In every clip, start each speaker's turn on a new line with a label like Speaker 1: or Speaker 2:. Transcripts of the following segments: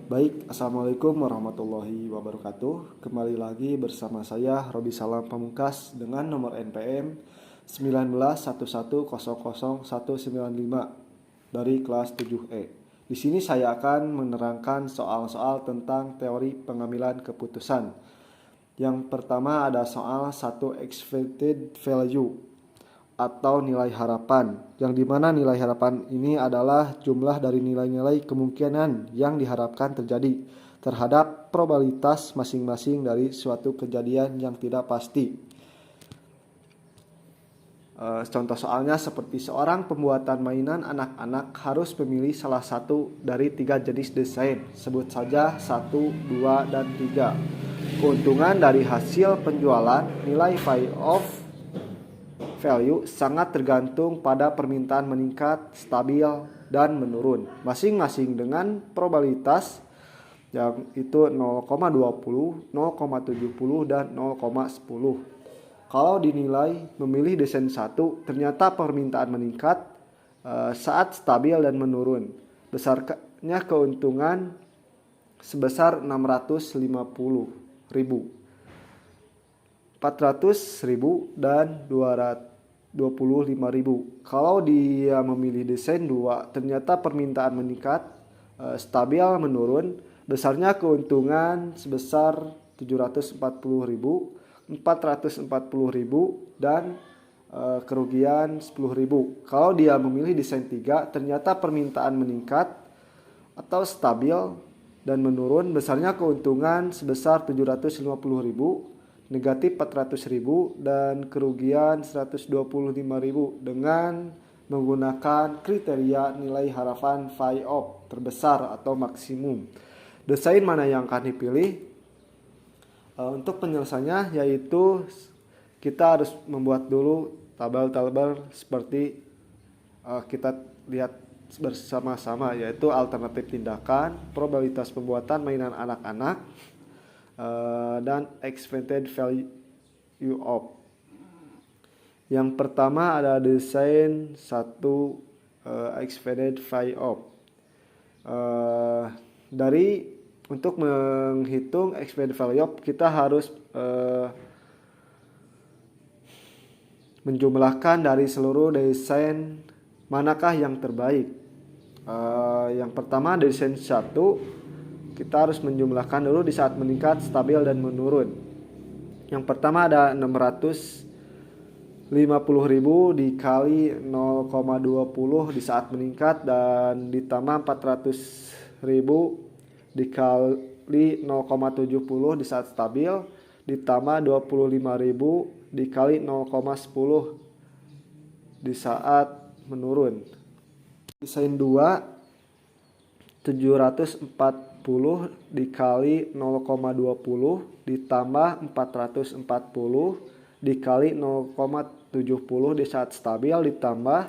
Speaker 1: Baik, Assalamualaikum warahmatullahi wabarakatuh. Kembali lagi bersama saya Robi Salam Pamungkas dengan nomor NPM 1911000195 dari kelas 7E. Di sini saya akan menerangkan soal-soal tentang teori pengambilan keputusan. Yang pertama ada soal 1 expected value atau nilai harapan, yang dimana nilai harapan ini adalah jumlah dari nilai-nilai kemungkinan yang diharapkan terjadi terhadap probabilitas masing-masing dari suatu kejadian yang tidak pasti. Contoh soalnya seperti seorang pembuatan mainan anak-anak harus memilih salah satu dari 3 jenis desain. Sebut saja 1, 2, dan 3. Keuntungan dari hasil penjualan nilai value sangat tergantung pada permintaan meningkat, stabil, dan menurun, masing-masing dengan probabilitas yang itu 0,20, 0,70, dan 0,10. Kalau dinilai memilih desain 1, ternyata permintaan meningkat saat stabil dan menurun. Besarnya keuntungan sebesar 650.000. 400.000 dan 225.000. Kalau dia memilih desain 2, ternyata permintaan meningkat, stabil menurun, besarnya keuntungan sebesar 740.000, 440.000 dan kerugian 10.000. Kalau dia memilih desain 3, ternyata permintaan meningkat atau stabil dan menurun, besarnya keuntungan sebesar 750.000, negatif 400.000 dan kerugian 125.000 dengan menggunakan kriteria nilai harapan VAIOP terbesar atau maksimum. Desain mana yang akan dipilih? Untuk penyelesaiannya yaitu kita harus membuat dulu tabel-tabel seperti kita lihat bersama-sama, yaitu alternatif tindakan, probabilitas pembuatan mainan anak-anak, dan expected value of. Yang pertama ada desain 1 expected value of. Untuk menghitung expected value of, kita harus menjumlahkan dari seluruh desain manakah yang terbaik. Yang pertama desain 1, kita harus menjumlahkan dulu di saat meningkat, stabil, dan menurun. Yang pertama ada 650.000 dikali 0,20 di saat meningkat dan ditambah 400.000 dikali 0,70 di saat stabil ditambah 25.000 dikali 0,10 di saat menurun. Desain 2 740 dikali 0,20 ditambah 440 dikali 0,70 di saat stabil ditambah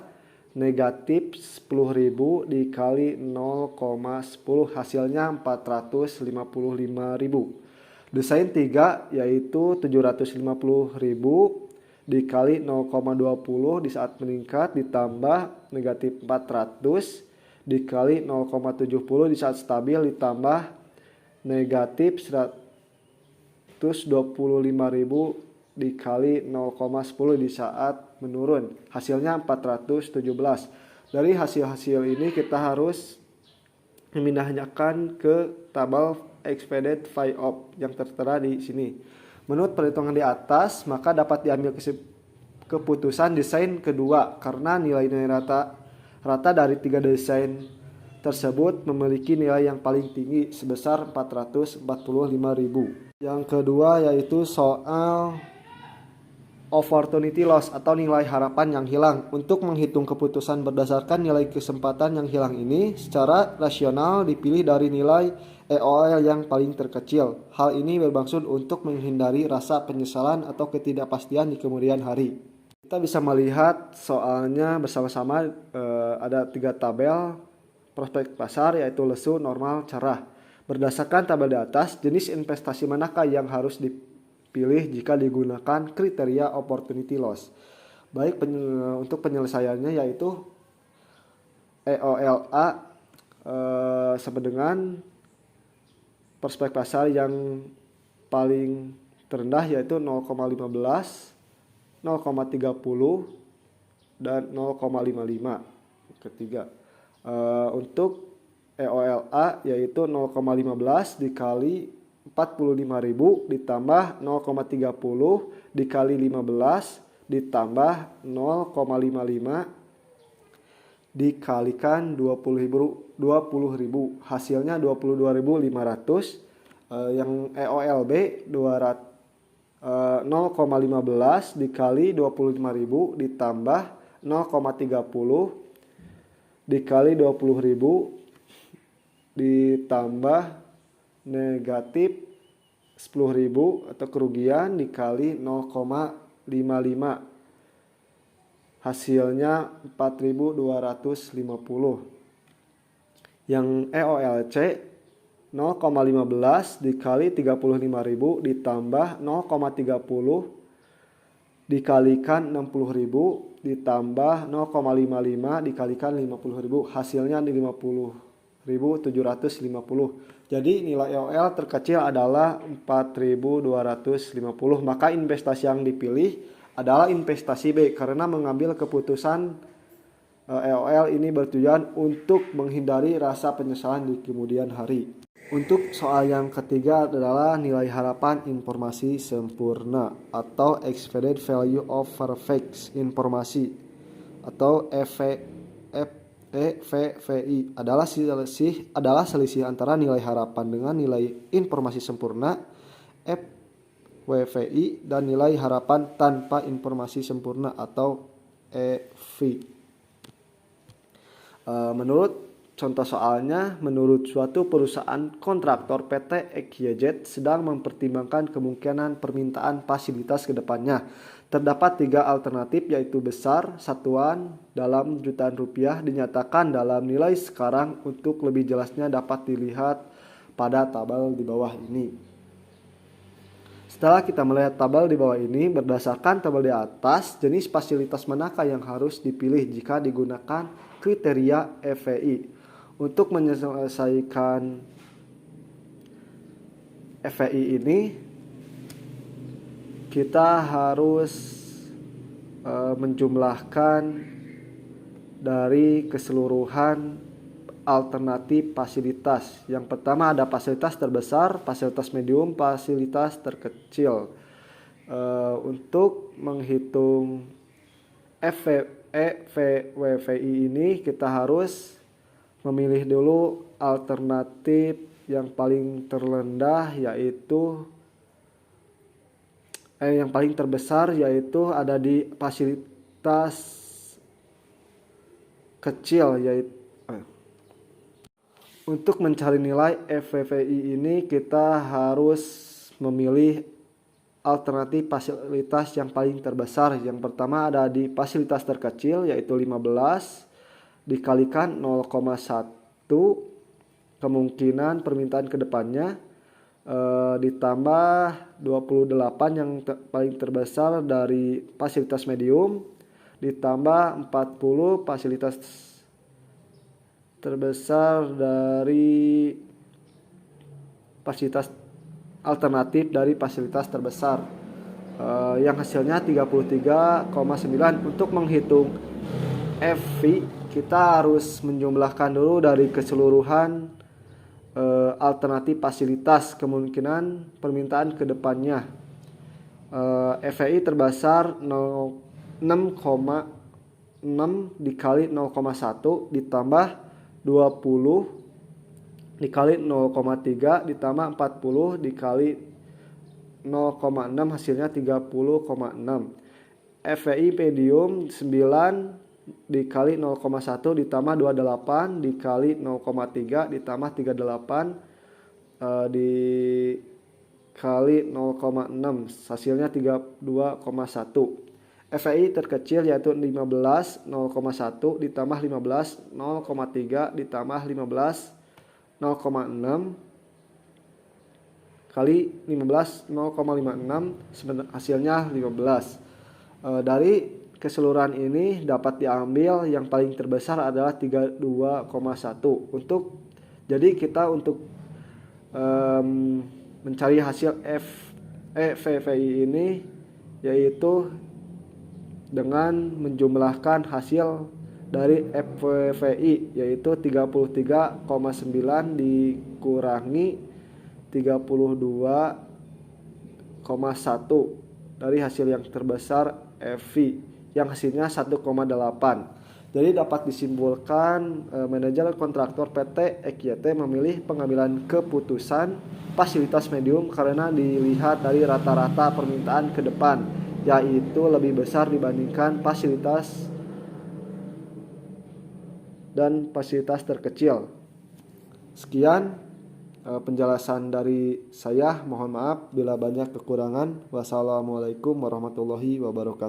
Speaker 1: negatif 10.000 dikali 0,10 hasilnya 455.000. Desain 3 yaitu 750.000 dikali 0,20 di saat meningkat ditambah negatif 400 dikali 0,70 di saat stabil ditambah negatif 125.000 dikali 0,10 di saat menurun. Hasilnya 417. Dari hasil-hasil ini kita harus memindahkan ke tabel expected value yang tertera di sini. Menurut perhitungan di atas, maka dapat diambil keputusan desain kedua karena nilai-nilai rata dari 3 desain tersebut memiliki nilai yang paling tinggi sebesar 445.000. Yang kedua yaitu soal opportunity loss atau nilai harapan yang hilang. Untuk menghitung keputusan berdasarkan nilai kesempatan yang hilang ini, secara rasional dipilih dari nilai EOL yang paling terkecil. Hal ini bermaksud untuk menghindari rasa penyesalan atau ketidakpastian di kemudian hari. Kita bisa melihat soalnya bersama-sama, ada 3 tabel prospek pasar yaitu lesu, normal, cerah. Berdasarkan tabel di atas, jenis investasi manakah yang harus dipilih jika digunakan kriteria opportunity loss? Baik, untuk penyelesaiannya yaitu EOLA sama dengan prospek pasar yang paling terendah yaitu 0,15, 0,30 dan 0,55. Ketiga, untuk EOLA yaitu 0,15 dikali 45.000 ditambah 0,30 dikali 15 ditambah 0,55 dikalikan 20.000, hasilnya 22.500. Yang EOLB 0,15 dikali 25.000 ditambah 0,30 dikali 20.000 ditambah negatif 10.000 atau kerugian dikali 0,55, hasilnya 4.250. Yang EOLC 0,15 dikali 35.000 ditambah 0,30 dikalikan 60.000 ditambah 0,55 dikalikan 50.000, hasilnya 50.750. Jadi nilai EOL terkecil adalah 4.250. Maka investasi yang dipilih adalah investasi B karena mengambil keputusan EOL ini bertujuan untuk menghindari rasa penyesalan di kemudian hari. Untuk soal yang ketiga adalah nilai harapan informasi sempurna atau expected value of perfect informasi atau EVVI adalah selisih antara nilai harapan dengan nilai informasi sempurna FWVI dan nilai harapan tanpa informasi sempurna atau EV. Menurut contoh soalnya, menurut suatu perusahaan kontraktor PT XYZ sedang mempertimbangkan kemungkinan permintaan fasilitas ke depannya. Terdapat 3 alternatif yaitu besar, satuan, dalam jutaan rupiah dinyatakan dalam nilai sekarang. Untuk lebih jelasnya dapat dilihat pada tabel di bawah ini. Setelah kita melihat tabel di bawah ini, berdasarkan tabel di atas, jenis fasilitas manakah yang harus dipilih jika digunakan kriteria EVI? Untuk menyelesaikan EVI ini, kita harus menjumlahkan dari keseluruhan alternatif fasilitas. Yang pertama ada fasilitas terbesar, fasilitas medium, fasilitas terkecil. Untuk menghitung EVWVI ini kita harus memilih dulu alternatif yang paling terendah yaitu yang paling terbesar yaitu ada di fasilitas kecil yaitu untuk mencari nilai EVVI ini kita harus memilih alternatif fasilitas yang paling terbesar. Yang pertama ada di fasilitas terkecil yaitu 15 dikalikan 0,1 kemungkinan permintaan kedepannya ditambah 28 yang paling terbesar dari fasilitas medium ditambah 40 fasilitas terbesar dari fasilitas alternatif dari fasilitas terbesar yang hasilnya 33,9. Untuk menghitung FV kita harus menjumlahkan dulu dari keseluruhan alternatif fasilitas kemungkinan permintaan ke depannya. FVI terbesar 6,6 dikali 0,1 ditambah 20 dikali 0,3 ditambah 40 dikali 0,6 hasilnya 30,6. FVI medium 9 dikali 0,1 ditambah 28 dikali 0,3 ditambah 38 dikali 0,6 hasilnya 32,1. FVI terkecil yaitu 15 0,1 ditambah 15 0,3 ditambah 15 0,6 kali 15 0,56 hasilnya 15. Dari keseluruhan ini dapat diambil yang paling terbesar adalah 32,1. Jadi kita untuk mencari hasil VVI ini, yaitu dengan menjumlahkan hasil dari FVVI, yaitu 33,9 dikurangi 32,1 dari hasil yang terbesar FV yang hasilnya 1,8. Jadi dapat disimpulkan manajer kontraktor PT EKYT memilih pengambilan keputusan fasilitas medium karena dilihat dari rata-rata permintaan ke depan, yaitu lebih besar dibandingkan fasilitas dan fasilitas terkecil. Sekian penjelasan dari saya. Mohon maaf bila banyak kekurangan. Wassalamualaikum warahmatullahi wabarakatuh.